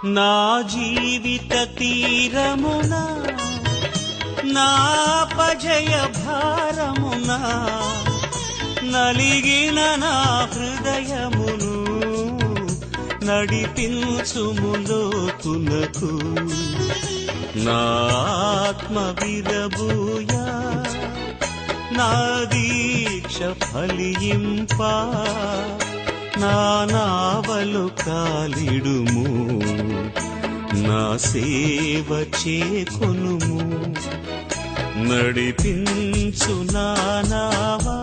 నా జీవిత తీరమున నా పజయ భారమున నలిగిన నా హృదయమును నడిపించుములోతునకు నా ఆత్మ విరబూయా నా దీక్ష ఫలింప నా నావలు కాలిడుము నా సేవ చేకొనుము నడిపించు నా నావా